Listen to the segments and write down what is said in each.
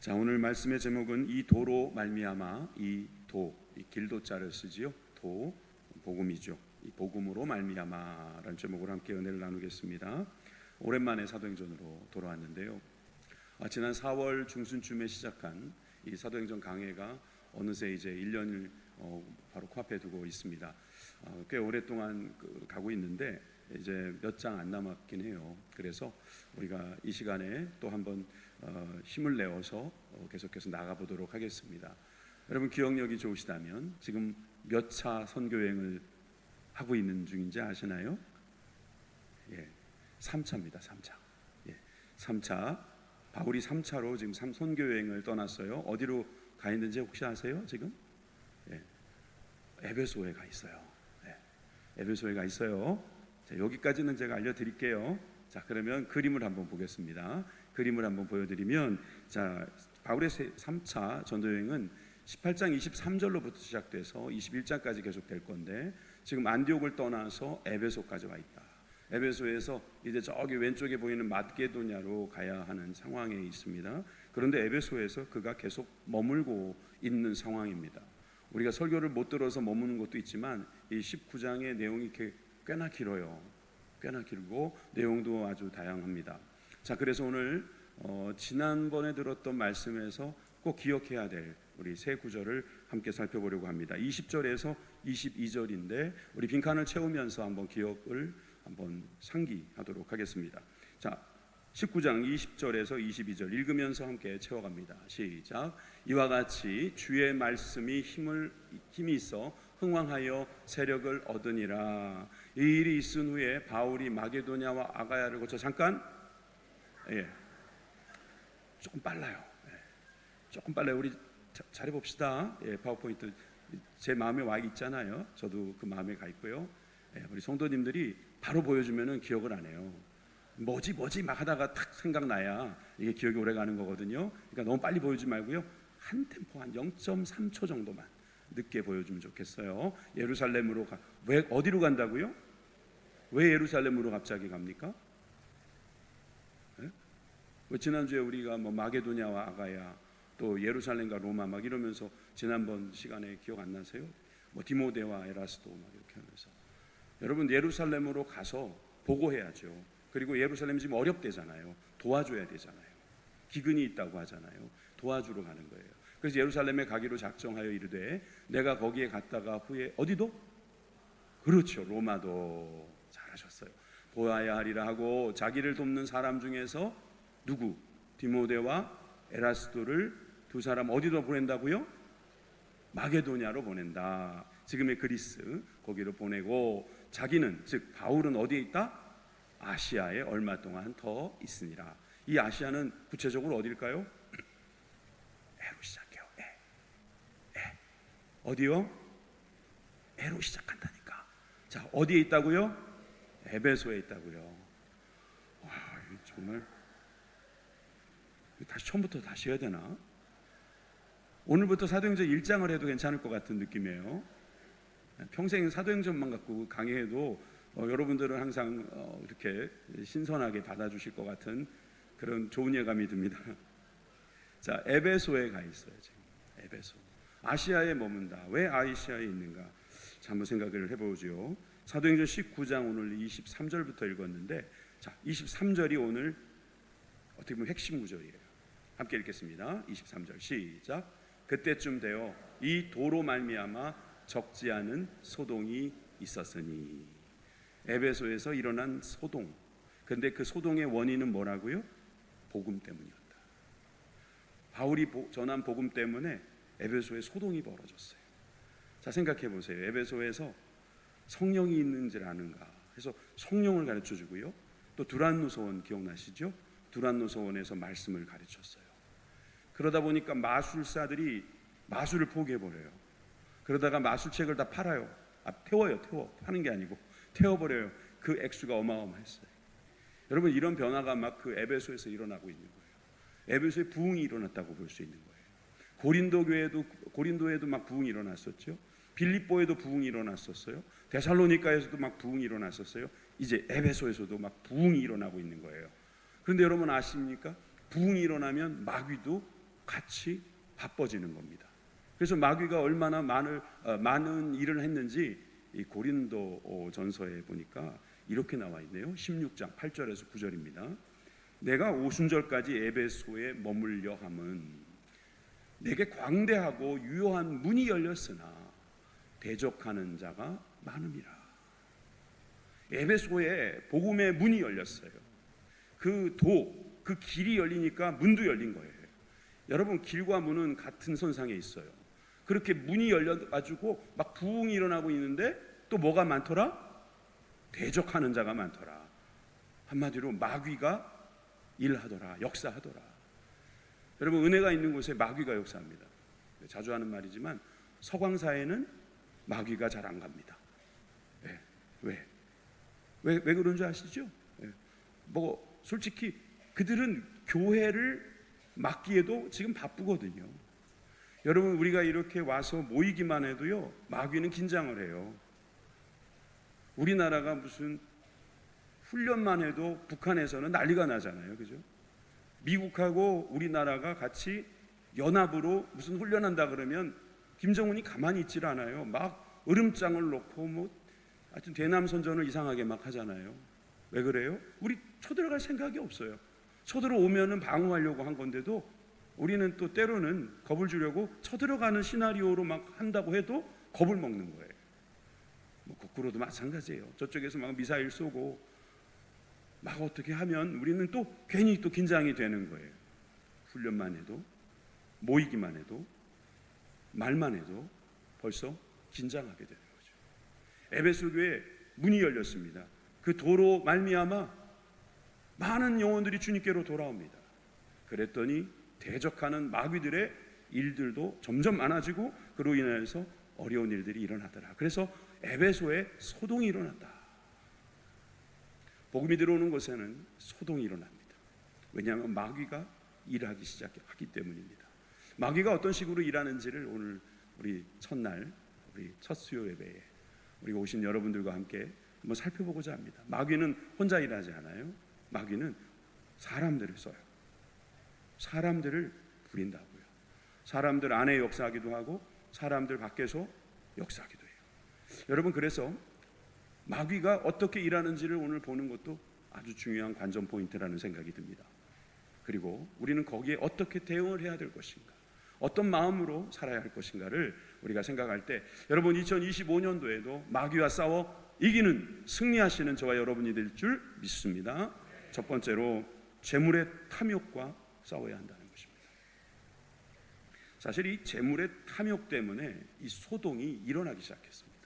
자, 오늘 말씀의 제목은 이 도로 말미암아, 이 길도자를 쓰지요. 복음이죠. 이 복음으로 말미암아라는 제목으로 함께 은혜를 나누겠습니다. 오랜만에 사도행전으로 돌아왔는데요. 지난 4월 중순쯤에 시작한 이 사도행전 강해가 어느새 이제 1년을 바로 코앞에 두고 있습니다. 꽤 오랫동안 가고 있는데 이제 몇 장 안 남았긴 해요. 그래서 우리가 이 시간에 또 한번 힘을 내어서 계속해서 나가보도록 하겠습니다. 여러분 기억력이 좋으시다면 지금 몇 차 선교여행을 하고 있는 중인지 아시나요? 3차입니다. 3차. 3차. 바울이 3차로 지금 선교여행을 떠났어요. 어디로 가 있는지 혹시 아세요? 지금? 에베소에 가 있어요. 에베소에 가 있어요. 자, 여기까지는 제가 알려드릴게요. 자, 그러면 그림을 한번 보겠습니다. 그림을 한번 보여드리면, 자, 바울의 3차 전도여행은 18장 23절로부터 시작돼서 21장까지 계속될 건데, 지금 안디옥을 떠나서 에베소까지 와 있다. 에베소에서 이제 저기 왼쪽에 보이는 마게도냐로 가야 하는 상황에 있습니다. 그런데 에베소에서 그가 계속 머물고 있는 상황입니다. 우리가 설교를 못 들어서 머무는 것도 있지만 이 19장의 내용이 꽤나 길어요. 꽤나 길고 내용도 아주 다양합니다. 자, 그래서 오늘 지난번에 들었던 말씀에서 꼭 기억해야 될 우리 세 구절을 함께 살펴보려고 합니다. 20절에서 22절인데 우리 빈칸을 채우면서 한번 기억을 한번 상기하도록 하겠습니다. 자, 19장 20절에서 22절 읽으면서 함께 채워갑니다. 시작. 이와 같이 주의 말씀이 힘이 있어 흥왕하여 세력을 얻으니라. 이 일이 있은 후에 바울이 마게도냐와 아가야를 거쳐 잠깐 조금 빨라요. 조금 빨라요. 우리 잘해봅시다. 파워포인트 제 마음에 와 있잖아요. 저도 그 마음에 가 있고요. 우리 성도님들이 바로 보여주면은 기억을 안 해요. 뭐지 막 하다가 탁 생각나야 이게 기억이 오래 가는 거거든요. 그러니까 너무 빨리 보여주지 말고요. 한 템포 한 0.3초 정도만 늦게 보여주면 좋겠어요. 예루살렘으로 왜 어디로 간다고요? 왜 예루살렘으로 갑자기 갑니까? 지난주에 우리가 뭐 마게도냐와 아가야 또 예루살렘과 로마 막 이러면서 지난번 시간에 기억 안 나세요? 뭐 디모데와 에라스도 막 이렇게 하면서 여러분 예루살렘으로 가서 보고해야죠. 그리고 예루살렘이 지금 어렵대잖아요. 도와줘야 되잖아요. 기근이 있다고 하잖아요. 도와주러 가는 거예요. 그래서 예루살렘에 가기로 작정하여 이르되 내가 거기에 갔다가 후에 어디도? 그렇죠. 로마도. 잘하셨어요. 보아야 하리라 하고 자기를 돕는 사람 중에서 누구? 디모데와 에라스도를 두 사람 어디로 보낸다고요? 마게도냐로 보낸다. 지금의 그리스 거기로 보내고 자기는 즉 바울은 어디에 있다? 아시아에 얼마 동안 더 있으니라. 이 아시아는 구체적으로 어딜까요? 에로 시작해요. 어디요? 에로 시작한다니까. 자, 어디에 있다고요? 에베소에 있다고요. 와, 정말 다시 처음부터 다시 해야 되나? 오늘부터 사도행전 1장을 해도 괜찮을 것 같은 느낌이에요. 평생 사도행전만 갖고 강의해도 여러분들은 항상 이렇게 신선하게 받아주실 것 같은 그런 좋은 예감이 듭니다. 자, 에베소에 가 있어요. 지금 에베소. 아시아에 머문다. 왜 아시아에 있는가? 자, 한번 생각을 해보죠. 사도행전 19장 오늘 23절부터 읽었는데, 자, 23절이 오늘 어떻게 보면 핵심 구절이에요. 함께 읽겠습니다. 23절 시작. 그때쯤 되어 이 도로 말미암아 적지 않은 소동이 있었으니. 에베소에서 일어난 소동. 근데 그 소동의 원인은 뭐라고요? 복음 때문이었다. 바울이 전한 복음 때문에 에베소에 소동이 벌어졌어요. 자, 생각해 보세요. 에베소에서 성령이 있는 줄 아는가 해서 성령을 가르쳐 주고요. 또 두란노소원 기억나시죠? 두란노소원에서 말씀을 가르쳤어요. 그러다 보니까 마술사들이 마술을 포기해 버려요. 그러다가 마술책을 다 팔아요. 태워요. 파는 게 아니고 태워버려요. 그 액수가 어마어마했어요. 여러분, 이런 변화가 막 그 에베소에서 일어나고 있는 거예요. 에베소에 부흥이 일어났다고 볼 수 있는 거예요. 고린도에도 막 부흥이 일어났었죠. 빌립보에도 부흥이 일어났었어요. 데살로니가에서도 막 부흥이 일어났었어요. 이제 에베소에서도 막 부흥이 일어나고 있는 거예요. 그런데 여러분 아십니까? 부흥이 일어나면 마귀도 같이 바빠지는 겁니다. 그래서 마귀가 얼마나 많은 일을 했는지 이 고린도 전서에 보니까 이렇게 나와 있네요. 16장 8절에서 9절입니다. 내가 오순절까지 에베소에 머물려 함은 내게 광대하고 유효한 문이 열렸으나 대적하는 자가 많음이라. 에베소에 복음의 문이 열렸어요. 그 길이 열리니까 문도 열린 거예요. 여러분, 길과 문은 같은 선상에 있어요. 그렇게 문이 열려가지고 막 부흥이 일어나고 있는데 또 뭐가 많더라? 대적하는 자가 많더라. 한마디로 마귀가 일하더라, 역사하더라. 여러분, 은혜가 있는 곳에 마귀가 역사합니다. 자주 하는 말이지만 서광사에는 마귀가 잘 안 갑니다. 왜 그런 줄 아시죠? 솔직히 그들은 교회를 맡기에도 지금 바쁘거든요. 여러분, 우리가 이렇게 와서 모이기만 해도요, 마귀는 긴장을 해요. 우리나라가 무슨 훈련만 해도 북한에서는 난리가 나잖아요. 그죠? 미국하고 우리나라가 같이 연합으로 무슨 훈련한다 그러면 김정은이 가만히 있질 않아요. 막 으름장을 놓고 하여튼 대남선전을 이상하게 막 하잖아요. 왜 그래요? 우리 쳐들어갈 생각이 없어요. 쳐들어오면은 방어하려고 한 건데도 우리는 또 때로는 겁을 주려고 쳐들어가는 시나리오로 막 한다고 해도 겁을 먹는 거예요. 거꾸로도 마찬가지예요. 저쪽에서 막 미사일 쏘고 막 어떻게 하면 우리는 또 괜히 또 긴장이 되는 거예요. 훈련만 해도, 모이기만 해도, 말만 해도 벌써 긴장하게 되는 거죠. 에베소 교회 문이 열렸습니다. 그 도로 말미암아 많은 영혼들이 주님께로 돌아옵니다. 그랬더니 대적하는 마귀들의 일들도 점점 많아지고 그로 인해서 어려운 일들이 일어나더라. 그래서 에베소에 소동이 일어났다. 복음이 들어오는 곳에는 소동이 일어납니다. 왜냐하면 마귀가 일하기 시작하기 때문입니다. 마귀가 어떤 식으로 일하는지를 오늘 우리 첫날, 우리 첫 수요 예배에 우리 오신 여러분들과 함께 한번 살펴보고자 합니다. 마귀는 혼자 일하지 않아요. 마귀는 사람들을 써요. 사람들을 부린다고요. 사람들 안에 역사하기도 하고 사람들 밖에서 역사하기도 해요. 여러분, 그래서 마귀가 어떻게 일하는지를 오늘 보는 것도 아주 중요한 관전 포인트라는 생각이 듭니다. 그리고 우리는 거기에 어떻게 대응을 해야 될 것인가, 어떤 마음으로 살아야 할 것인가를 우리가 생각할 때, 여러분 2025년도에도 마귀와 싸워 이기는, 승리하시는 저와 여러분이 될 줄 믿습니다. 첫 번째로 재물의 탐욕과 싸워야 한다는 것입니다. 사실 이 재물의 탐욕 때문에 이 소동이 일어나기 시작했습니다.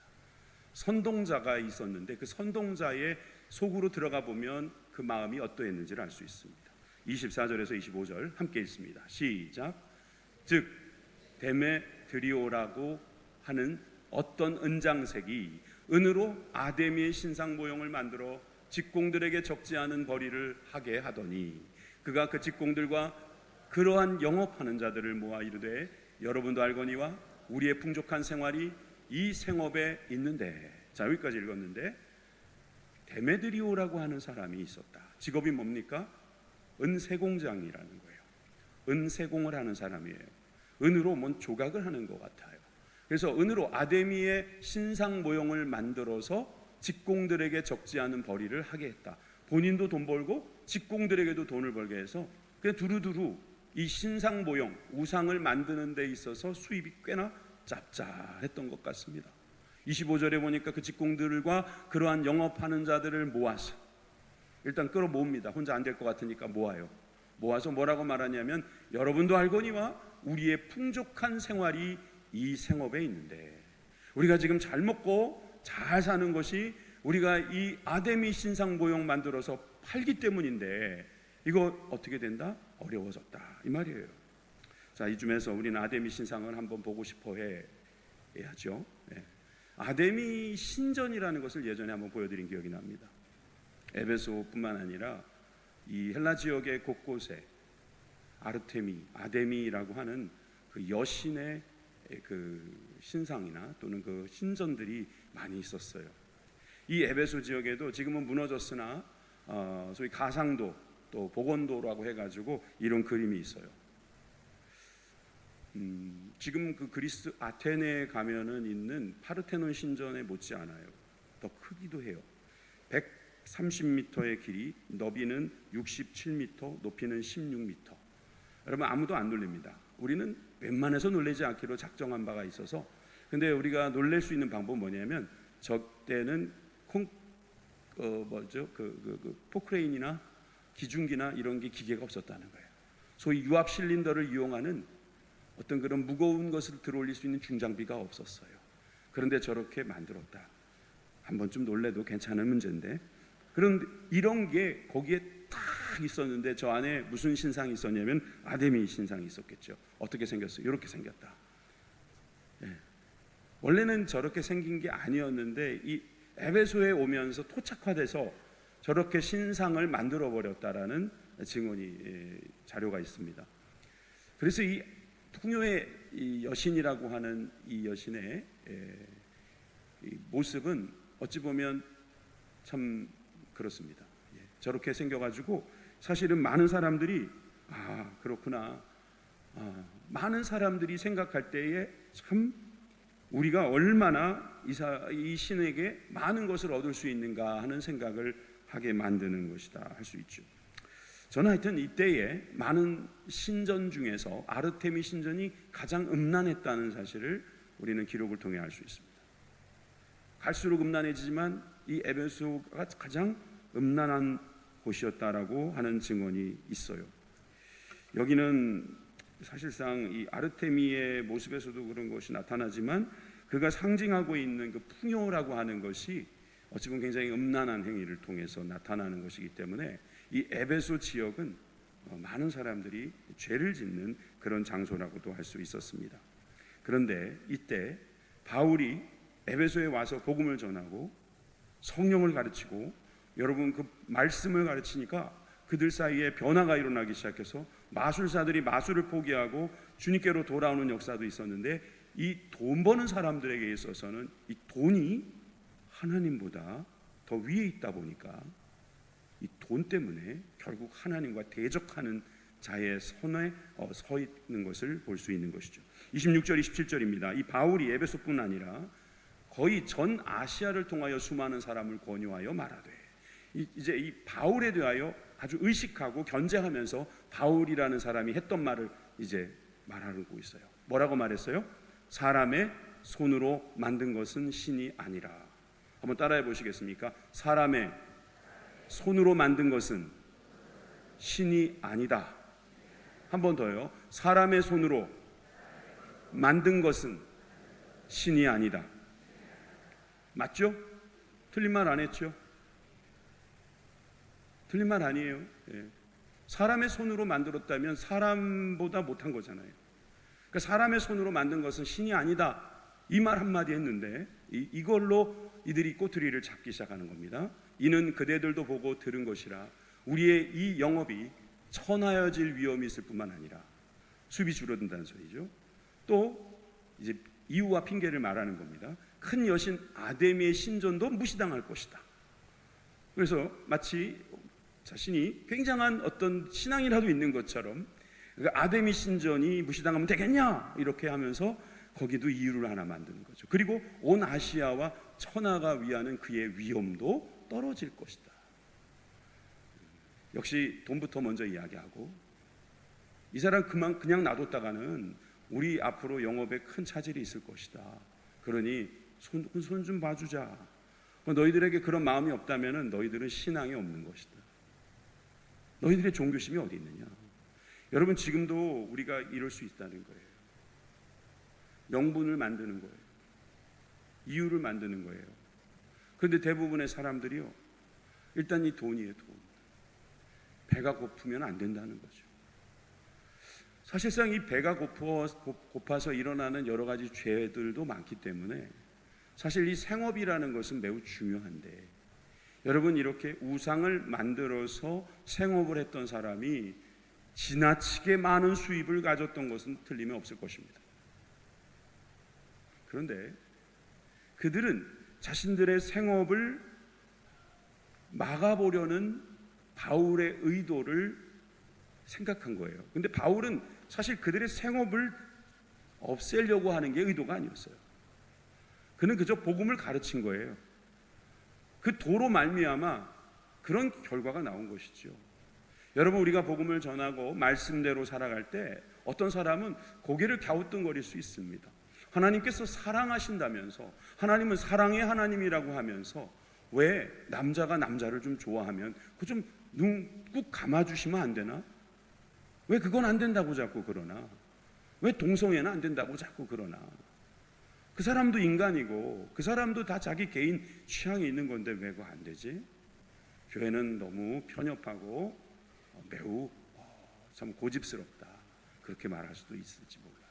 선동자가 있었는데 그 선동자의 속으로 들어가 보면 그 마음이 어떠했는지를 알 수 있습니다. 24절에서 25절 함께 읽습니다. 시작. 즉 데메드리오라고 하는 어떤 은장색이 은으로 아데미의 신상 모형을 만들어 직공들에게 적지 않은 벌이를 하게 하더니 그가 그 직공들과 그러한 영업하는 자들을 모아 이르되 여러분도 알거니와 우리의 풍족한 생활이 이 생업에 있는데. 자, 여기까지 읽었는데 데메드리오라고 하는 사람이 있었다. 직업이 뭡니까? 은세공장이라는 거예요. 은세공을 하는 사람이에요. 은으로 뭔 조각을 하는 것 같아요. 그래서 은으로 아데미의 신상 모형을 만들어서 직공들에게 적지 않은 벌이를 하게 했다. 본인도 돈 벌고 직공들에게도 돈을 벌게 해서 그냥 두루두루 이 신상 모형, 우상을 만드는 데 있어서 수입이 꽤나 짭짤했던 것 같습니다. 25절에 보니까 그 직공들과 그러한 영업하는 자들을 모아서 일단 끌어모읍니다. 혼자 안 될 것 같으니까 모아요. 모아서 뭐라고 말하냐면 여러분도 알거니와 우리의 풍족한 생활이 이 생업에 있는데, 우리가 지금 잘 먹고 잘 사는 것이 우리가 이 아데미 신상 모형 만들어서 팔기 때문인데 이거 어떻게 된다? 어려워졌다, 이 말이에요. 자, 이쯤에서 우리는 아데미 신상을 한번 보고 싶어 해야죠. 네. 아데미 신전이라는 것을 예전에 한번 보여드린 기억이 납니다. 에베소뿐만 아니라 이 헬라 지역의 곳곳에 아르테미, 아데미라고 하는 그 여신의 그 신상이나 또는 그 신전들이 많이 있었어요. 이 에베소 지역에도 지금은 무너졌으나 소위 가상도 또 복원도라고 해가지고 이런 그림이 있어요. 지금 그 그리스 아테네에 가면은 있는 파르테논 신전에 못지 않아요. 더 크기도 해요. 130m의 길이, 너비는 67m, 높이는 16m. 여러분 아무도 안 놀랍니다. 우리는 웬만해서 놀라지 않기로 작정한 바가 있어서. 근데 우리가 놀랄 수 있는 방법은 뭐냐면 저 때는 포크레인이나 기중기나 이런 게 기계가 없었다는 거예요. 소위 유압 실린더를 이용하는 어떤 그런 무거운 것을 들어올릴 수 있는 중장비가 없었어요. 그런데 저렇게 만들었다. 한 번쯤 놀래도 괜찮은 문제인데, 그런데 이런 게 거기에 딱 있었는데 저 안에 무슨 신상이 있었냐면 아데미 신상이 있었겠죠. 어떻게 생겼어요? 이렇게 생겼다. 예. 원래는 저렇게 생긴 게 아니었는데 이 에베소에 오면서 토착화돼서 저렇게 신상을 만들어 버렸다라는 증언이 자료가 있습니다. 그래서 이 풍요의 이 여신이라고 하는 이 여신의 이 모습은 어찌 보면 참 그렇습니다. 저렇게 생겨가지고 사실은 많은 사람들이 그렇구나. 많은 사람들이 생각할 때에 참 우리가 얼마나 이 신에게 많은 것을 얻을 수 있는가 하는 생각을 하게 만드는 것이다 할 수 있죠. 저는 하여튼 이때에 많은 신전 중에서 아르테미 신전이 가장 음란했다는 사실을 우리는 기록을 통해 알 수 있습니다. 갈수록 음란해지지만 이 에베소가 가장 음란한 곳이었다라고 하는 증언이 있어요. 여기는 사실상 이 아르테미의 모습에서도 그런 것이 나타나지만 그가 상징하고 있는 그 풍요라고 하는 것이 어찌 보면 굉장히 음란한 행위를 통해서 나타나는 것이기 때문에 이 에베소 지역은 많은 사람들이 죄를 짓는 그런 장소라고도 할 수 있었습니다. 그런데 이때 바울이 에베소에 와서 복음을 전하고 성령을 가르치고 여러분 그 말씀을 가르치니까 그들 사이에 변화가 일어나기 시작해서 마술사들이 마술을 포기하고 주님께로 돌아오는 역사도 있었는데 이 돈 버는 사람들에게 있어서는 이 돈이 하나님보다 더 위에 있다 보니까 이 돈 때문에 결국 하나님과 대적하는 자의 선에 서 있는 것을 볼 수 있는 것이죠. 26절 27절입니다. 이 바울이 에베소뿐 아니라 거의 전 아시아를 통하여 수많은 사람을 권유하여 말하되, 이제 이 바울에 대하여 아주 의식하고 견제하면서 바울이라는 사람이 했던 말을 이제 말하고 있어요. 뭐라고 말했어요? 사람의 손으로 만든 것은 신이 아니라. 한번 따라해 보시겠습니까? 사람의 손으로 만든 것은 신이 아니다. 한 번 더요. 사람의 손으로 만든 것은 신이 아니다. 맞죠? 틀린 말 안 했죠? 틀린 말 아니에요. 사람의 손으로 만들었다면 사람보다 못한 거잖아요. 그러니까 사람의 손으로 만든 것은 신이 아니다. 이 말 한마디 했는데 이걸로 이들이 꼬투리를 잡기 시작하는 겁니다. 이는 그대들도 보고 들은 것이라 우리의 이 영업이 천하여질 위험이 있을 뿐만 아니라 수입이 줄어든다는 소리죠. 또 이제 이유와 핑계를 말하는 겁니다. 큰 여신 아데미의 신전도 무시당할 것이다. 그래서 마치 자신이 굉장한 어떤 신앙이라도 있는 것처럼 아데미 신전이 무시당하면 되겠냐 이렇게 하면서 거기도 이유를 하나 만드는 거죠. 그리고 온 아시아와 천하가 위하는 그의 위엄도 떨어질 것이다. 역시 돈부터 먼저 이야기하고 이 사람 그냥 놔뒀다가는 우리 앞으로 영업에 큰 차질이 있을 것이다. 그러니 손 좀 봐주자. 너희들에게 그런 마음이 없다면 너희들은 신앙이 없는 것이다. 너희들의 종교심이 어디 있느냐. 여러분 지금도 우리가 이럴 수 있다는 거예요. 명분을 만드는 거예요. 이유를 만드는 거예요. 그런데 대부분의 사람들이요, 일단 이 돈이에요. 돈. 배가 고프면 안 된다는 거죠. 사실상 이 배가 고파서 일어나는 여러 가지 죄들도 많기 때문에 사실 이 생업이라는 것은 매우 중요한데, 여러분 이렇게 우상을 만들어서 생업을 했던 사람이 지나치게 많은 수입을 가졌던 것은 틀림이 없을 것입니다. 그런데 그들은 자신들의 생업을 막아보려는 바울의 의도를 생각한 거예요. 근데 바울은 사실 그들의 생업을 없애려고 하는 게 의도가 아니었어요. 그는 그저 복음을 가르친 거예요. 그 도로 말미암아 그런 결과가 나온 것이죠. 여러분, 우리가 복음을 전하고 말씀대로 살아갈 때 어떤 사람은 고개를 갸우뚱거릴 수 있습니다. 하나님께서 사랑하신다면서, 하나님은 사랑의 하나님이라고 하면서 왜 남자가 남자를 좀 좋아하면 그 좀 눈 꾹 감아주시면 안 되나? 왜 그건 안 된다고 자꾸 그러나? 왜 동성애는 안 된다고 자꾸 그러나? 그 사람도 인간이고 그 사람도 다 자기 개인 취향이 있는 건데 왜 그거 안 되지? 교회는 너무 편협하고 매우 참 고집스럽다, 그렇게 말할 수도 있을지 몰라요.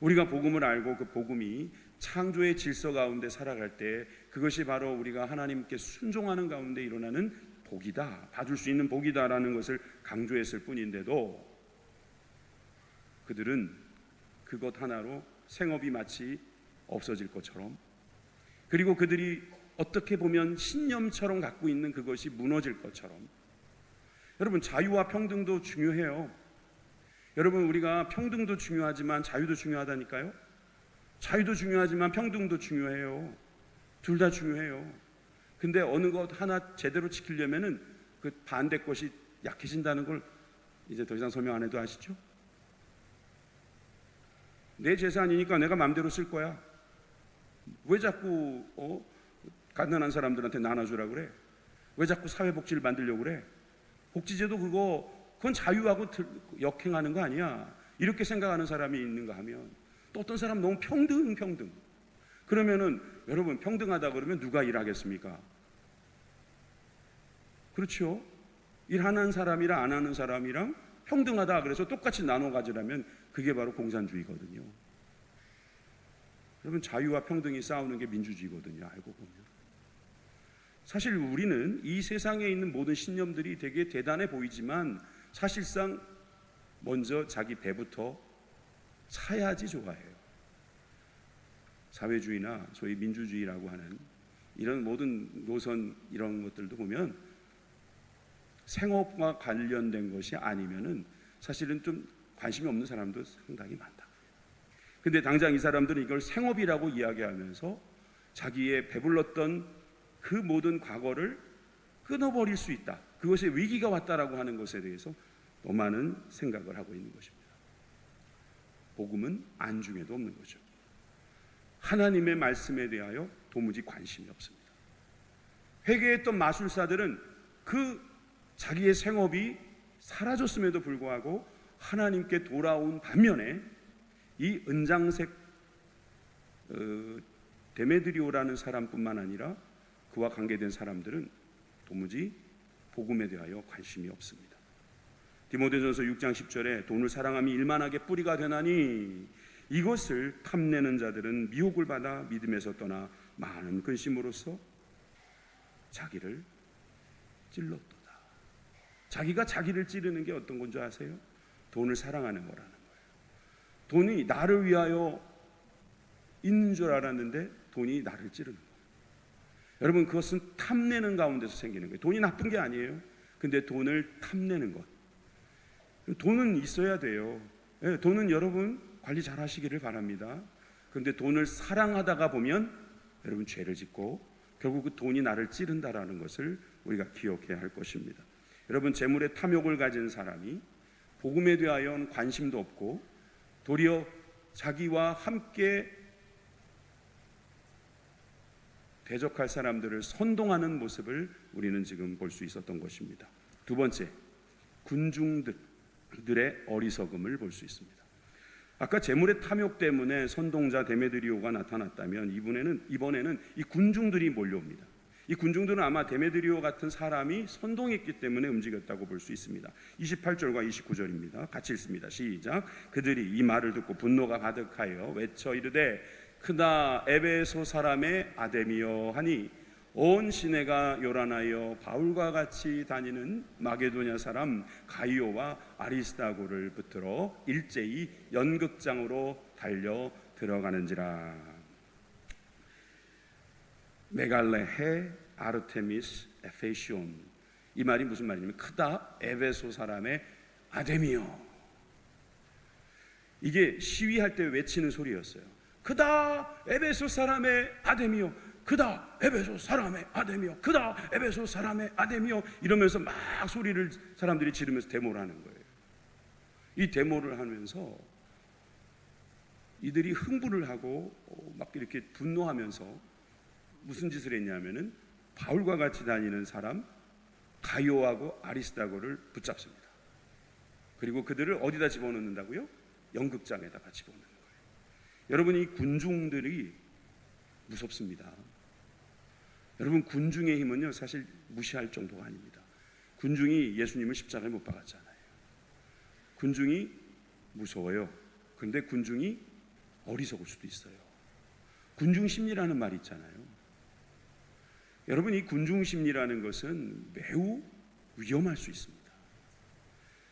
우리가 복음을 알고 그 복음이 창조의 질서 가운데 살아갈 때 그것이 바로 우리가 하나님께 순종하는 가운데 일어나는 복이다, 받을 수 있는 복이다라는 것을 강조했을 뿐인데도 그들은 그것 하나로 생업이 마치 없어질 것처럼, 그리고 그들이 어떻게 보면 신념처럼 갖고 있는 그것이 무너질 것처럼. 여러분, 자유와 평등도 중요해요. 여러분, 우리가 평등도 중요하지만 자유도 중요하다니까요. 자유도 중요하지만 평등도 중요해요. 둘 다 중요해요. 근데 어느 것 하나 제대로 지키려면은 그 반대 것이 약해진다는 걸 이제 더 이상 설명 안 해도 아시죠? 내 재산이니까 내가 마음대로 쓸 거야. 왜 자꾸 가난한 사람들한테 나눠주라 그래? 왜 자꾸 사회복지를 만들려고 그래? 복지제도 그건 자유하고 역행하는 거 아니야. 이렇게 생각하는 사람이 있는가 하면, 또 어떤 사람 너무 평등. 그러면은 여러분, 평등하다 그러면 누가 일하겠습니까? 그렇죠? 일하는 사람이랑 안 하는 사람이랑 평등하다 그래서 똑같이 나눠 가지라면 그게 바로 공산주의거든요. 여러분, 자유와 평등이 싸우는 게 민주주의거든요, 알고 보면. 사실 우리는 이 세상에 있는 모든 신념들이 되게 대단해 보이지만 사실상 먼저 자기 배부터 차야지 좋아해요. 사회주의나 소위 민주주의라고 하는 이런 모든 노선, 이런 것들도 보면 생업과 관련된 것이 아니면은 사실은 좀 관심이 없는 사람도 상당히 많다. 근데 당장 이 사람들은 이걸 생업이라고 이야기하면서 자기의 배불렀던 그 모든 과거를 끊어버릴 수 있다, 그것에 위기가 왔다라고 하는 것에 대해서 너무 많은 생각을 하고 있는 것입니다. 복음은 안중에도 없는 거죠. 하나님의 말씀에 대하여 도무지 관심이 없습니다. 회개했던 마술사들은 그 자기의 생업이 사라졌음에도 불구하고 하나님께 돌아온 반면에 이 은장색 데메드리오라는 사람뿐만 아니라 그와 관계된 사람들은 도무지 복음에 대하여 관심이 없습니다. 디모데전서 6장 10절에 돈을 사랑함이 일만하게 뿌리가 되나니 이것을 탐내는 자들은 미혹을 받아 믿음에서 떠나 많은 근심으로써 자기를 찔렀도다. 자기가 자기를 찌르는 게 어떤 건 줄 아세요? 돈을 사랑하는 거라는 거예요. 돈이 나를 위하여 있는 줄 알았는데 돈이 나를 찌르는 거예요. 여러분, 그것은 탐내는 가운데서 생기는 거예요. 돈이 나쁜 게 아니에요. 근데 돈을 탐내는 것. 돈은 있어야 돼요. 돈은 여러분 관리 잘 하시기를 바랍니다. 그런데 돈을 사랑하다가 보면 여러분 죄를 짓고 결국 그 돈이 나를 찌른다라는 것을 우리가 기억해야 할 것입니다. 여러분, 재물에 탐욕을 가진 사람이 복음에 대하여는 관심도 없고 도리어 자기와 함께 대적할 사람들을 선동하는 모습을 우리는 지금 볼 수 있었던 것입니다. 두 번째, 군중들의 어리석음을 볼 수 있습니다. 아까 재물의 탐욕 때문에 선동자 데메드리오가 나타났다면 이번에는 이 군중들이 몰려옵니다. 이 군중들은 아마 데메드리오 같은 사람이 선동했기 때문에 움직였다고 볼 수 있습니다. 28절과 29절입니다. 같이 읽습니다. 시작. 그들이 이 말을 듣고 분노가 가득하여 외쳐 이르되 크다 에베소 사람의 아데미여 하니 온 시내가 요란하여 바울과 같이 다니는 마게도냐 사람 가이오와 아리스다고를 붙들어 일제히 연극장으로 달려 들어가는지라. 메갈레헤 아르테미스 에페시온, 이 말이 무슨 말이냐면 크다 에베소 사람의 아데미여. 이게 시위할 때 외치는 소리였어요. 그다 에베소 사람의 아데미여, 그다 에베소 사람의 아데미여, 그다 에베소 사람의 아데미여, 이러면서 막 소리를 사람들이 지르면서 데모를 하는 거예요. 이 데모를 하면서 이들이 흥분을 하고 막 이렇게 분노하면서 무슨 짓을 했냐면은 바울과 같이 다니는 사람 가이오하고 아리스다고를 붙잡습니다. 그리고 그들을 어디다 집어넣는다고요? 연극장에다가 집어넣는 거예요. 여러분, 이 군중들이 무섭습니다. 여러분, 군중의 힘은요 사실 무시할 정도가 아닙니다. 군중이 예수님을 십자가에 못 박았잖아요. 군중이 무서워요. 그런데 군중이 어리석을 수도 있어요. 군중 심리라는 말이 있잖아요. 여러분, 이 군중 심리라는 것은 매우 위험할 수 있습니다.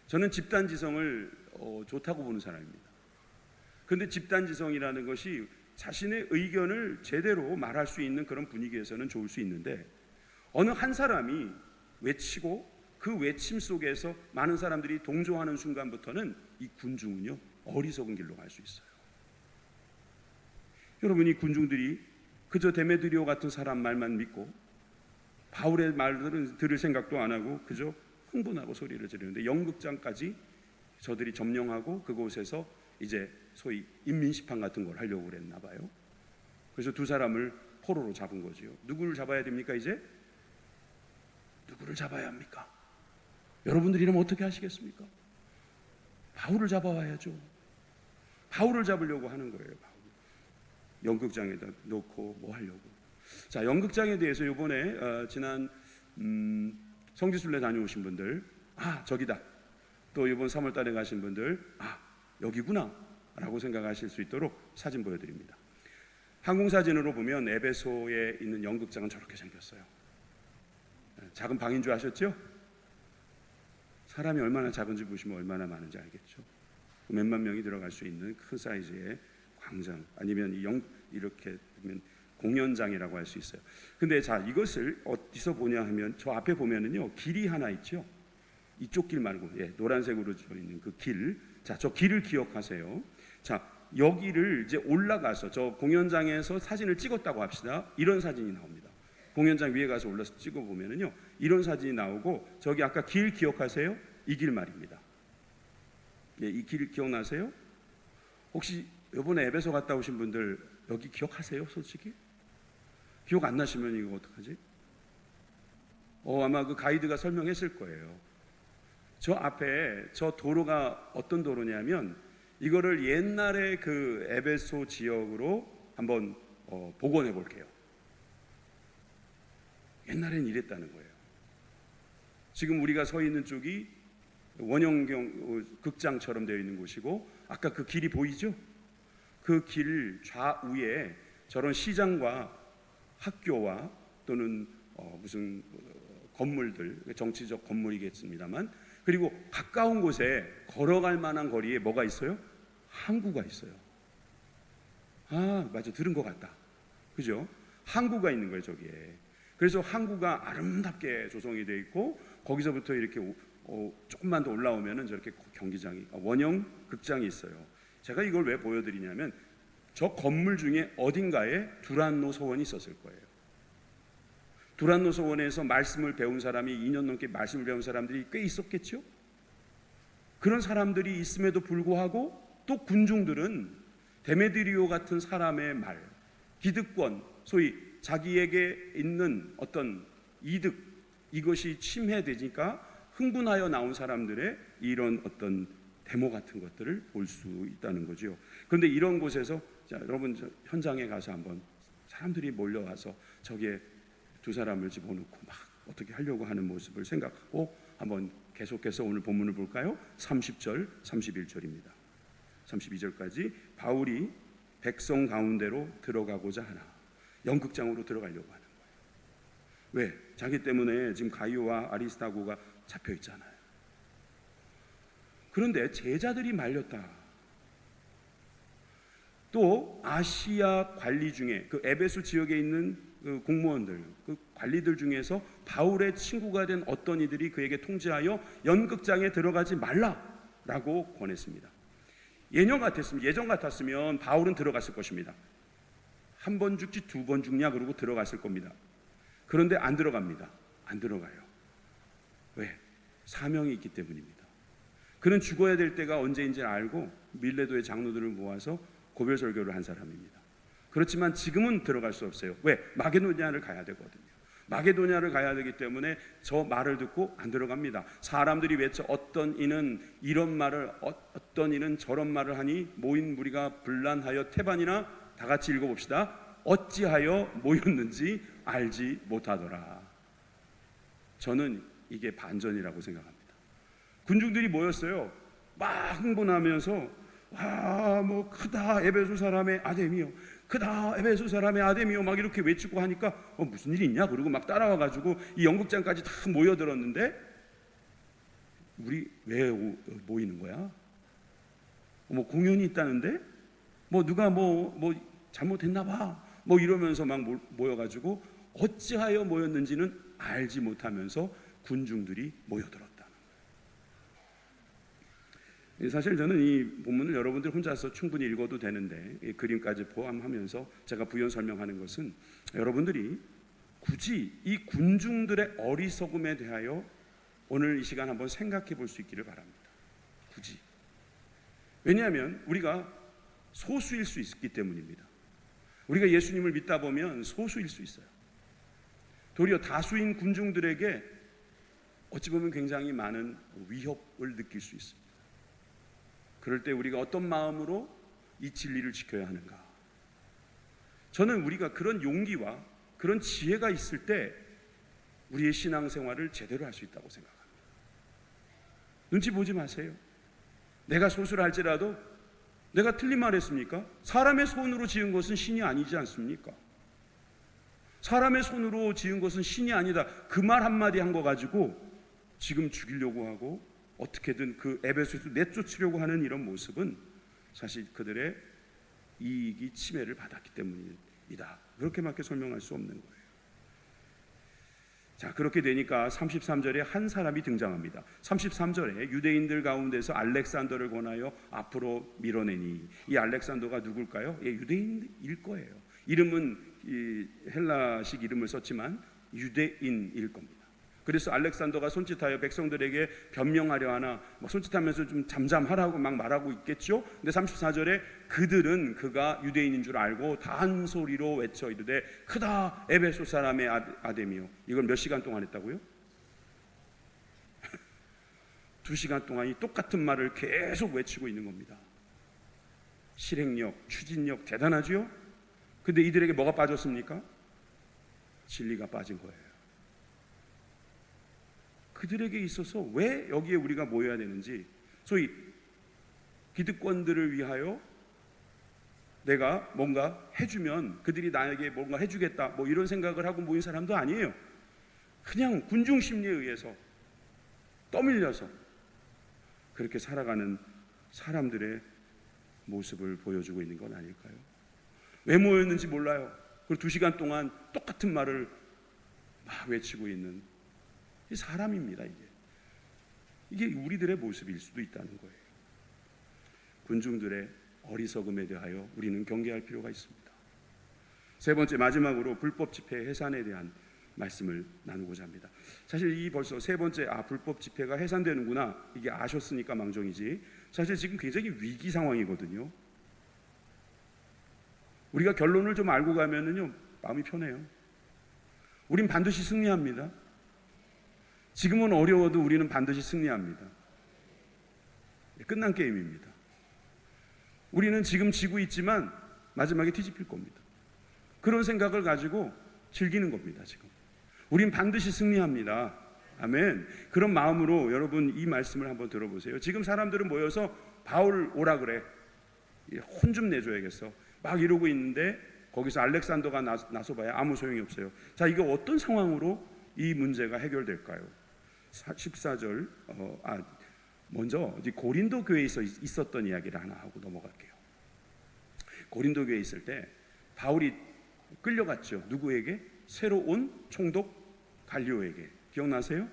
저는 집단지성을 좋다고 보는 사람입니다. 그런데 집단지성이라는 것이 자신의 의견을 제대로 말할 수 있는 그런 분위기에서는 좋을 수 있는데, 어느 한 사람이 외치고 그 외침 속에서 많은 사람들이 동조하는 순간부터는 이 군중은요 어리석은 길로 갈 수 있어요. 여러분, 이 군중들이 그저 데메드리오 같은 사람 말만 믿고 바울의 말들은 들을 생각도 안 하고 그저 흥분하고 소리를 지르는데, 연극장까지 저들이 점령하고 그곳에서 이제 소위 인민시판 같은 걸 하려고 그랬나 봐요. 그래서 두 사람을 포로로 잡은 거지요. 누구를 잡아야 됩니까? 이제 누구를 잡아야 합니까? 여러분들이 이러면 어떻게 하시겠습니까? 바울을 잡아와야죠. 바울을 잡으려고 하는 거예요. 바울. 연극장에다 놓고 뭐 하려고. 자, 연극장에 대해서 이번에 지난 성지순례 다녀오신 분들, 저기다. 또 이번 3월 달에 가신 분들, 여기구나 라고 생각하실 수 있도록 사진 보여드립니다. 항공사진으로 보면 에베소에 있는 연극장은 저렇게 생겼어요. 작은 방인 줄 아셨죠? 사람이 얼마나 작은지 보시면 얼마나 많은지 알겠죠. 몇만 명이 들어갈 수 있는 큰 사이즈의 광장, 아니면 이렇게 보면 공연장이라고 할 수 있어요. 근데 자, 이것을 어디서 보냐 하면 저 앞에 보면은요 길이 하나 있죠. 이쪽 길 말고 노란색으로 져 있는 그 길. 자, 저 길을 기억하세요. 자, 여기를 이제 올라가서 저 공연장에서 사진을 찍었다고 합시다. 이런 사진이 나옵니다. 공연장 위에 가서 올라서 찍어보면은요 이런 사진이 나오고, 저기 아까 길 기억하세요? 이 길 말입니다. 이 길 기억나세요? 혹시 이번에 에베소 갔다 오신 분들 여기 기억하세요? 솔직히? 기억 안 나시면 이거 어떡하지? 아마 그 가이드가 설명했을 거예요. 저 앞에 저 도로가 어떤 도로냐면, 이거를 옛날에 그 에베소 지역으로 한번 복원해 볼게요. 옛날엔 이랬다는 거예요. 지금 우리가 서 있는 쪽이 원형경 극장처럼 되어 있는 곳이고, 아까 그 길이 보이죠? 그 길 좌우에 저런 시장과 학교와 또는 무슨 건물들, 정치적 건물이겠습니다만, 그리고 가까운 곳에 걸어갈 만한 거리에 뭐가 있어요? 항구가 있어요. 맞아, 들은 것 같다. 그죠? 항구가 있는 거예요, 저기에. 그래서 항구가 아름답게 조성이 되어 있고, 거기서부터 이렇게 조금만 더 올라오면은 저렇게 경기장이, 원형 극장이 있어요. 제가 이걸 왜 보여드리냐면, 저 건물 중에 어딘가에 두란노 서원이 있었을 거예요. 두란노 서원에서 말씀을 배운 사람이 2년 넘게 말씀을 배운 사람들이 꽤 있었겠죠. 그런 사람들이 있음에도 불구하고 또 군중들은 데메드리오 같은 사람의 말, 기득권, 소위 자기에게 있는 어떤 이득, 이것이 침해되니까 흥분하여 나온 사람들의 이런 어떤 데모 같은 것들을 볼 수 있다는 거죠. 그런데 이런 곳에서, 자, 여러분 현장에 가서 한번 사람들이 몰려와서 저기에 두 사람을 집어넣고 막 어떻게 하려고 하는 모습을 생각하고 한번 계속해서 오늘 본문을 볼까요? 30절, 31절입니다. 32절까지 바울이 백성 가운데로 들어가고자 하나, 연극장으로 들어가려고 하는 거예요. 왜? 자기 때문에 지금 가이오와 아리스타고가 잡혀 있잖아요. 그런데 제자들이 말렸다. 또 아시아 관리 중에 그 에베소 지역에 있는 그 공무원들, 그 관리들 중에서 바울의 친구가 된 어떤 이들이 그에게 통지하여 연극장에 들어가지 말라라고 권했습니다. 예전 같았으면 바울은 들어갔을 것입니다. 한 번 죽지 두 번 죽냐 그러고 들어갔을 겁니다. 그런데 안 들어갑니다. 안 들어가요. 왜? 사명이 있기 때문입니다. 그는 죽어야 될 때가 언제인지 알고 밀레도의 장로들을 모아서 고별 설교를 한 사람입니다. 그렇지만 지금은 들어갈 수 없어요. 왜? 마게도냐를 가야 되거든요. 마게도냐를 가야 되기 때문에 저 말을 듣고 안 들어갑니다. 사람들이 외쳐 어떤 이는 이런 말을 어떤 이는 저런 말을 하니 모인 무리가 분란하여 태반이나 다 같이 읽어봅시다. 어찌하여 모였는지 알지 못하더라. 저는 이게 반전이라고 생각합니다. 군중들이 모였어요. 막 흥분하면서 뭐 크다 에베소 사람의 아데미요, 크다 에베소 사람의 아데미요 막 이렇게 외치고 하니까 무슨 일이 있냐 그러고 막 따라와가지고 이 연극장까지 다 모여들었는데 우리 왜 모이는 거야? 뭐 공연이 있다는데 뭐 누가 뭐 잘못했나 봐 뭐 이러면서 막 모여가지고 어찌하여 모였는지는 알지 못하면서 군중들이 모여들었다는 거예요. 사실 저는 이 본문을 여러분들 혼자서 충분히 읽어도 되는데 이 그림까지 포함하면서 제가 부연 설명하는 것은 여러분들이 굳이 이 군중들의 어리석음에 대하여 오늘 이 시간 한번 생각해 볼 수 있기를 바랍니다. 굳이. 왜냐하면 우리가 소수일 수 있기 때문입니다. 우리가 예수님을 믿다 보면 소수일 수 있어요. 도리어 다수인 군중들에게 어찌 보면 굉장히 많은 위협을 느낄 수 있습니다. 그럴 때 우리가 어떤 마음으로 이 진리를 지켜야 하는가? 저는 우리가 그런 용기와 그런 지혜가 있을 때 우리의 신앙생활을 제대로 할 수 있다고 생각합니다. 눈치 보지 마세요. 내가 소수를 할지라도 내가 틀린 말 했습니까? 사람의 손으로 지은 것은 신이 아니지 않습니까? 사람의 손으로 지은 것은 신이 아니다. 그 말 한마디 한 거 가지고 지금 죽이려고 하고 어떻게든 그 에베소에서 내쫓으려고 하는 이런 모습은 사실 그들의 이익이 침해를 받았기 때문이다. 그렇게밖에 설명할 수 없는 거예요. 자, 그렇게 되니까 33절에 한 사람이 등장합니다. 33절에 유대인들 가운데서 알렉산더를 권하여 앞으로 밀어내니, 이 알렉산더가 누굴까요? 유대인일 거예요. 이름은 이 헬라식 이름을 썼지만 유대인일 겁니다. 그래서 알렉산더가 손짓하여 백성들에게 변명하려 하나 손짓하면서 좀 잠잠하라고 막 말하고 있겠죠. 근데 34절에 그들은 그가 유대인인 줄 알고 다 한 소리로 외쳐 이르되 크다 에베소 사람의 아데미요. 이걸 몇 시간 동안 했다고요? 2시간 동안 이 똑같은 말을 계속 외치고 있는 겁니다. 실행력, 추진력 대단하죠? 근데 이들에게 뭐가 빠졌습니까? 진리가 빠진 거예요. 그들에게 있어서 왜 여기에 우리가 모여야 되는지, 소위 기득권들을 위하여 내가 뭔가 해주면 그들이 나에게 뭔가 해주겠다 뭐 이런 생각을 하고 모인 사람도 아니에요. 그냥 군중 심리에 의해서 떠밀려서 그렇게 살아가는 사람들의 모습을 보여주고 있는 건 아닐까요? 왜 모였는지 몰라요. 그리고 2시간 동안 똑같은 말을 막 외치고 있는 이 사람입니다. 이게 우리들의 모습일 수도 있다는 거예요. 군중들의 어리석음에 대하여 우리는 경계할 필요가 있습니다. 세 번째, 마지막으로 불법 집회 해산에 대한 말씀을 나누고자 합니다. 사실 이 벌써 세 번째 불법 집회가 해산되는구나 이게 아셨으니까 망정이지, 사실 지금 굉장히 위기 상황이거든요. 우리가 결론을 좀 알고 가면은요 마음이 편해요. 우린 반드시 승리합니다. 지금은 어려워도 우리는 반드시 승리합니다. 끝난 게임입니다. 우리는 지금 지고 있지만 마지막에 뒤집힐 겁니다. 그런 생각을 가지고 즐기는 겁니다. 지금 우린 반드시 승리합니다. 아멘. 그런 마음으로 여러분 이 말씀을 한번 들어보세요. 지금 사람들은 모여서 바울 오라 그래, 혼 좀 내줘야겠어 막 이러고 있는데 거기서 알렉산더가 나서봐야 아무 소용이 없어요. 자, 이게 어떤 상황으로 이 문제가 해결될까요? 14절 먼저 고린도 교회에 있었던 이야기를 하나 하고 넘어갈게요. 고린도 교회에 있을 때 바울이 끌려갔죠. 누구에게? 새로 온 총독 갈리오에게. 기억나세요?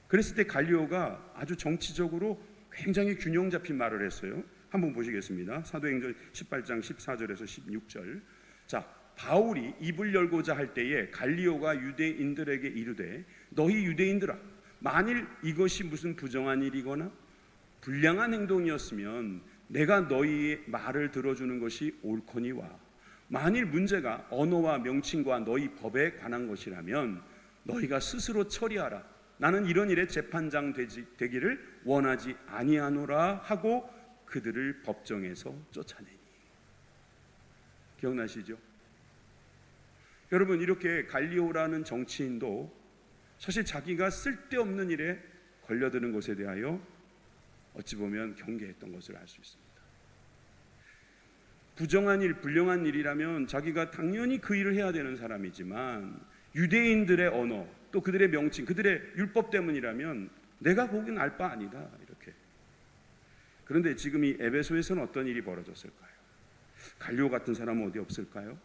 그랬을 때 갈리오가 아주 정치적으로 굉장히 균형 잡힌 말을 했어요. 한번 보시겠습니다. 사도행전 18장 14절에서 16절. 자, 바울이 입을 열고자 할 때에 갈리오가 유대인들에게 이르되 너희 유대인들아, 만일 이것이 무슨 부정한 일이거나 불량한 행동이었으면 내가 너희의 말을 들어주는 것이 옳거니와, 만일 문제가 언어와 명칭과 너희 법에 관한 것이라면 너희가 스스로 처리하라. 나는 이런 일에 재판장 되기를 원하지 아니하노라 하고 그들을 법정에서 쫓아내니. 기억나시죠? 여러분, 이렇게 갈리오라는 정치인도 사실 자기가 쓸데없는 일에 걸려드는 것에 대하여 어찌 보면 경계했던 것을 알 수 있습니다. 부정한 일, 불량한 일이라면 자기가 당연히 그 일을 해야 되는 사람이지만 유대인들의 언어, 또 그들의 명칭, 그들의 율법 때문이라면 내가 거긴 알 바 아니다, 이렇게. 그런데 지금 이 에베소에서는 어떤 일이 벌어졌을까요? 갈리오 같은 사람은 어디 없을까요?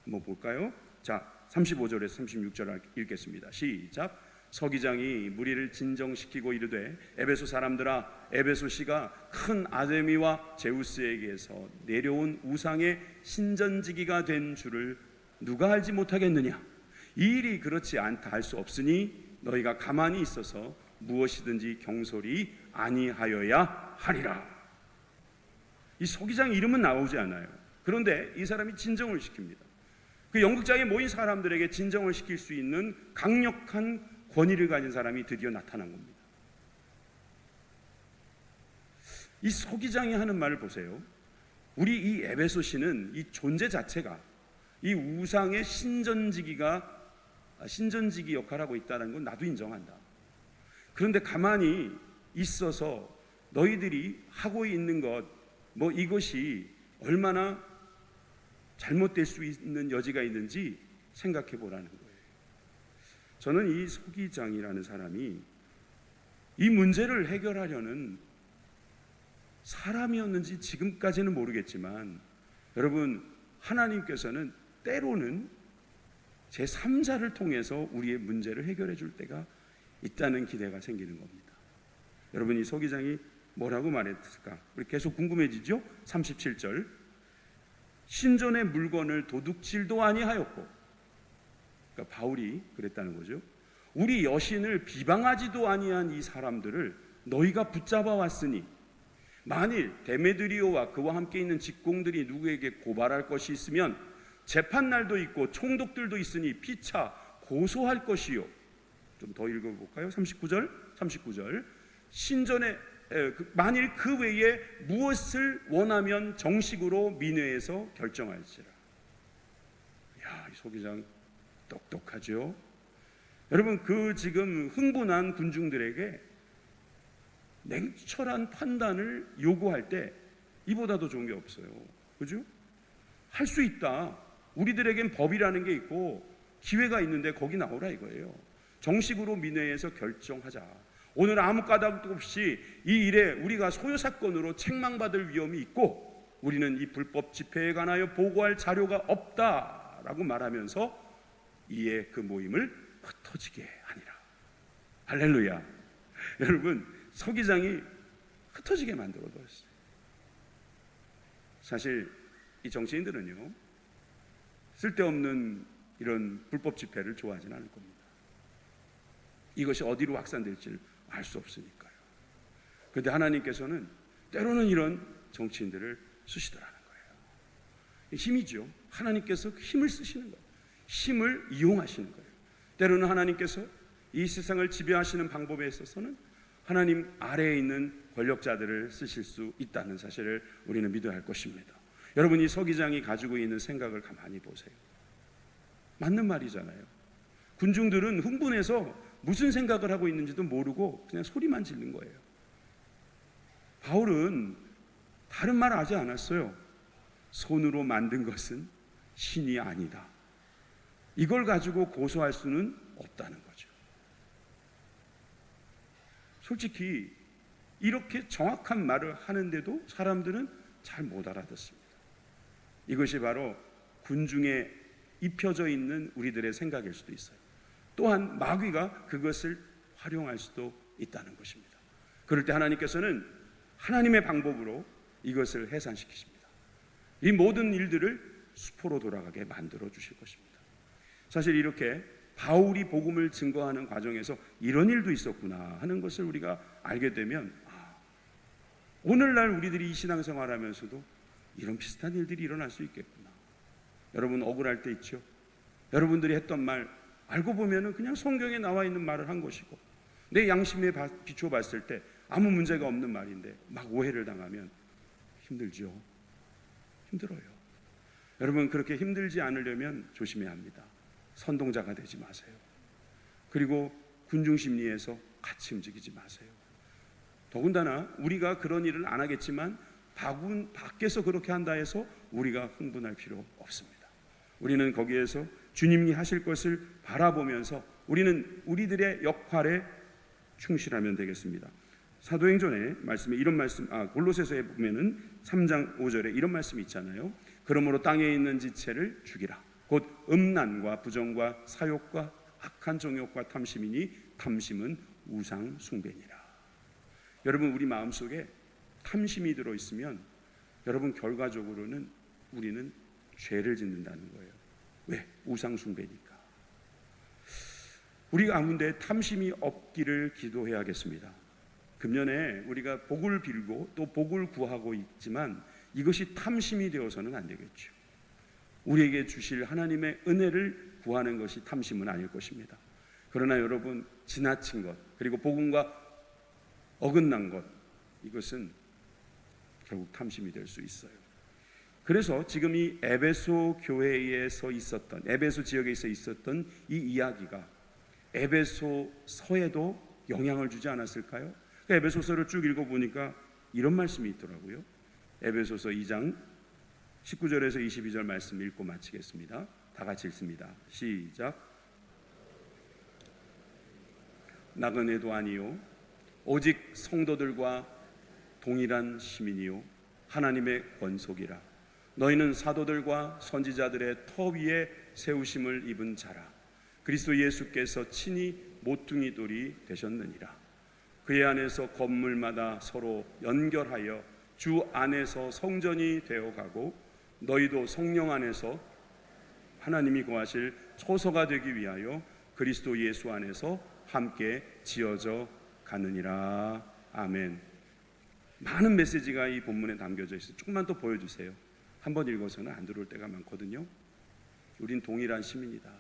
한번 볼까요? 자, 35절에서 36절 읽겠습니다. 시작. 서기장이 무리를 진정시키고 이르되 에베소 사람들아, 에베소시가 큰 아데미와 제우스에게서 내려온 우상의 신전지기가 된 줄을 누가 알지 못하겠느냐? 이 일이 그렇지 않다 할 수 없으니 너희가 가만히 있어서 무엇이든지 경솔이 아니하여야 하리라. 이 서기장 이름은 나오지 않아요. 그런데 이 사람이 진정을 시킵니다. 그 연극장에 모인 사람들에게 진정을 시킬 수 있는 강력한 권위를 가진 사람이 드디어 나타난 겁니다. 이 서기장이 하는 말을 보세요. 우리 이 에베소시는 이 존재 자체가 이 우상의 신전지기 역할을 하고 있다는 건 나도 인정한다. 그런데 가만히 있어서 너희들이 하고 있는 것, 이것이 얼마나 잘못될 수 있는 여지가 있는지 생각해 보라는 거예요. 저는 이 서기장이라는 사람이 이 문제를 해결하려는 사람이었는지 지금까지는 모르겠지만, 여러분, 하나님께서는 때로는 제3자를 통해서 우리의 문제를 해결해 줄 때가 있다는 기대가 생기는 겁니다. 여러분, 이 서기장이 뭐라고 말했을까? 우리 계속 궁금해지죠? 37절. 신전의 물건을 도둑질도 아니하였고, 그러니까 바울이 그랬다는 거죠. 우리 여신을 비방하지도 아니한 이 사람들을 너희가 붙잡아 왔으니 만일 데메드리오와 그와 함께 있는 직공들이 누구에게 고발할 것이 있으면 재판날도 있고 총독들도 있으니 피차 고소할 것이요. 좀 더 읽어볼까요? 39절. 신전에 만일 그 외에 무엇을 원하면 정식으로 민회에서 결정할지라. 야, 이 서기장 똑똑하죠. 여러분, 그 지금 흥분한 군중들에게 냉철한 판단을 요구할 때 이보다 더 좋은 게 없어요. 그죠? 할 수 있다. 우리들에겐 법이라는 게 있고 기회가 있는데 거기 나오라 이거예요. 정식으로 민회에서 결정하자. 오늘 아무 까닭도 없이 이 일에 우리가 소요 사건으로 책망받을 위험이 있고 우리는 이 불법 집회에 관하여 보고할 자료가 없다라고 말하면서 이에 그 모임을 흩어지게 하니라. 할렐루야. 여러분, 서기장이 흩어지게 만들어버렸어요. 사실 이 정치인들은요, 쓸데없는 이런 불법 집회를 좋아하진 않을 겁니다. 이것이 어디로 확산될지를 알 수 없으니까요. 그런데 하나님께서는 때로는 이런 정치인들을 쓰시더라는 거예요. 힘이죠. 하나님께서 힘을 쓰시는 거예요. 힘을 이용하시는 거예요. 때로는 하나님께서 이 세상을 지배하시는 방법에 있어서는 하나님 아래에 있는 권력자들을 쓰실 수 있다는 사실을 우리는 믿어야 할 것입니다. 여러분, 이 서기장이 가지고 있는 생각을 가만히 보세요. 맞는 말이잖아요. 군중들은 흥분해서 무슨 생각을 하고 있는지도 모르고 그냥 소리만 지른 거예요. 바울은 다른 말 하지 않았어요. 손으로 만든 것은 신이 아니다. 이걸 가지고 고소할 수는 없다는 거죠. 솔직히 이렇게 정확한 말을 하는데도 사람들은 잘 못 알아듣습니다. 이것이 바로 군중에 입혀져 있는 우리들의 생각일 수도 있어요. 또한 마귀가 그것을 활용할 수도 있다는 것입니다. 그럴 때 하나님께서는 하나님의 방법으로 이것을 해산시키십니다. 이 모든 일들을 수포로 돌아가게 만들어 주실 것입니다. 사실 이렇게 바울이 복음을 증거하는 과정에서 이런 일도 있었구나 하는 것을 우리가 알게 되면 오늘날 우리들이 이 신앙생활하면서도 이런 비슷한 일들이 일어날 수 있겠구나. 여러분 억울할 때 있죠. 여러분들이 했던 말 알고 보면은 그냥 성경에 나와 있는 말을 한 것이고 내 양심에 비추어 봤을 때 아무 문제가 없는 말인데 막 오해를 당하면 힘들죠. 힘들어요. 여러분 그렇게 힘들지 않으려면 조심해야 합니다. 선동자가 되지 마세요. 그리고 군중심리에서 같이 움직이지 마세요. 더군다나 우리가 그런 일은 안 하겠지만 밖에서 그렇게 한다 해서 우리가 흥분할 필요 없습니다. 우리는 거기에서 주님이 하실 것을 바라보면서 우리는 우리들의 역할에 충실하면 되겠습니다. 사도행전의 말씀에 이런 말씀, 골로새서에 보면은 3장 5절에 이런 말씀이 있잖아요. 그러므로 땅에 있는 지체를 죽이라. 곧 음란과 부정과 사욕과 악한 정욕과 탐심이니 탐심은 우상 숭배니라. 여러분 우리 마음속에 탐심이 들어있으면 여러분 결과적으로는 우리는 죄를 짓는다는 거예요. 왜? 우상 숭배니까. 우리 가운데 탐심이 없기를 기도해야겠습니다. 금년에 우리가 복을 빌고 또 복을 구하고 있지만 이것이 탐심이 되어서는 안 되겠죠. 우리에게 주실 하나님의 은혜를 구하는 것이 탐심은 아닐 것입니다. 그러나 여러분 지나친 것 그리고 복음과 어긋난 것 이것은 결국 탐심이 될 수 있어요. 그래서 지금 이 에베소 교회에서 있었던 에베소 지역에서 있었던 이 이야기가 에베소서에도 영향을 주지 않았을까요? 에베소서를 쭉 읽어보니까 이런 말씀이 있더라고요. 에베소서 2장 19절에서 22절 말씀 읽고 마치겠습니다. 다 같이 읽습니다. 시작. 나그네도 아니요 오직 성도들과 동일한 시민이요 하나님의 권속이라. 너희는 사도들과 선지자들의 터 위에 세우심을 입은 자라. 그리스도 예수께서 친히 모퉁이 돌이 되셨느니라. 그의 안에서 건물마다 서로 연결하여 주 안에서 성전이 되어가고 너희도 성령 안에서 하나님이 거하실 초소가 되기 위하여 그리스도 예수 안에서 함께 지어져 가느니라. 아멘. 많은 메시지가 이 본문에 담겨져 있어요. 조금만 더 보여주세요. 한번 읽어서는 안 들어올 때가 많거든요. 우린 동일한 시민이다.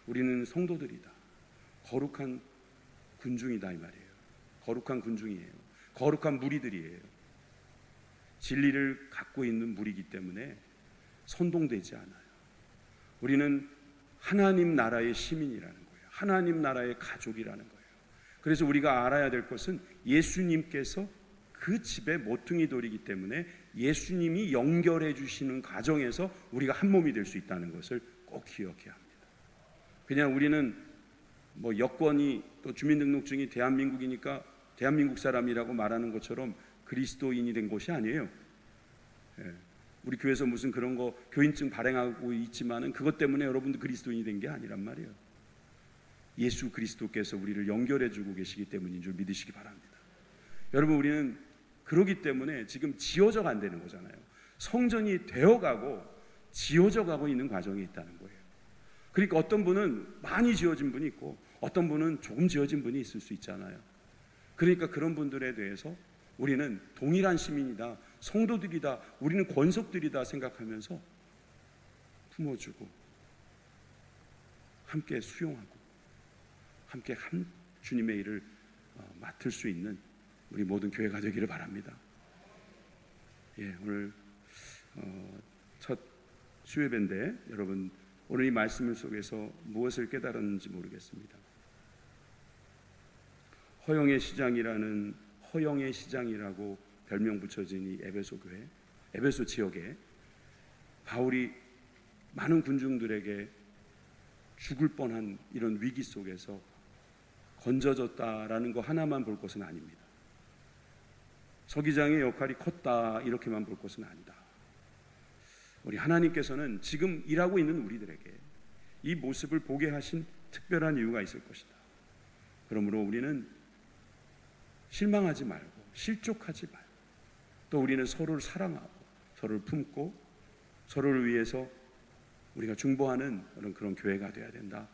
우리는 성도들이다. 거룩한 군중이다 이 말이에요. 거룩한 군중이에요. 거룩한 무리들이에요. 진리를 갖고 있는 무리이기 때문에 선동되지 않아요. 우리는 하나님 나라의 시민이라는 거예요. 하나님 나라의 가족이라는 거예요. 그래서 우리가 알아야 될 것은 예수님께서 그 집의 모퉁이 돌이기 때문에 예수님이 연결해 주시는 과정에서 우리가 한 몸이 될 수 있다는 것을 꼭 기억해야 합니다. 그냥 우리는 뭐 여권이 또 주민등록증이 대한민국이니까 대한민국 사람이라고 말하는 것처럼 그리스도인이 된 것이 아니에요. 우리 교회에서 무슨 그런 거 교인증 발행하고 있지만은 그것 때문에 여러분도 그리스도인이 된 게 아니란 말이에요. 예수 그리스도께서 우리를 연결해 주고 계시기 때문인 줄 믿으시기 바랍니다. 여러분 우리는 그러기 때문에 지금 지어져가 안 되는 거잖아요. 성전이 되어가고 지어져가고 있는 과정이 있다는 거예요. 그러니까 어떤 분은 많이 지어진 분이 있고 어떤 분은 조금 지어진 분이 있을 수 있잖아요. 그러니까 그런 분들에 대해서 우리는 동일한 시민이다, 성도들이다, 우리는 권속들이다 생각하면서 품어주고 함께 수용하고 함께 한 주님의 일을 맡을 수 있는 우리 모든 교회가 되기를 바랍니다. 오늘 첫 수요예배인데 여러분 오늘 이 말씀 속에서 무엇을 깨달았는지 모르겠습니다. 허영의 시장이라고 별명 붙여진 이 에베소 교회, 에베소 지역에 바울이 많은 군중들에게 죽을 뻔한 이런 위기 속에서 건져졌다라는 거 하나만 볼 것은 아닙니다. 서기장의 역할이 컸다 이렇게만 볼 것은 아니다. 우리 하나님께서는 지금 일하고 있는 우리들에게 이 모습을 보게 하신 특별한 이유가 있을 것이다. 그러므로 우리는 실망하지 말고 실족하지 말고 또 우리는 서로를 사랑하고 서로를 품고 서로를 위해서 우리가 중보하는 그런 교회가 되어야 된다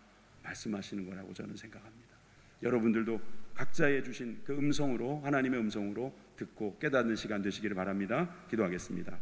말씀하시는 거라고 저는 생각합니다. 여러분들도 각자의 주신 그 음성으로, 하나님의 음성으로 듣고 깨닫는 시간 되시기를 바랍니다. 기도하겠습니다.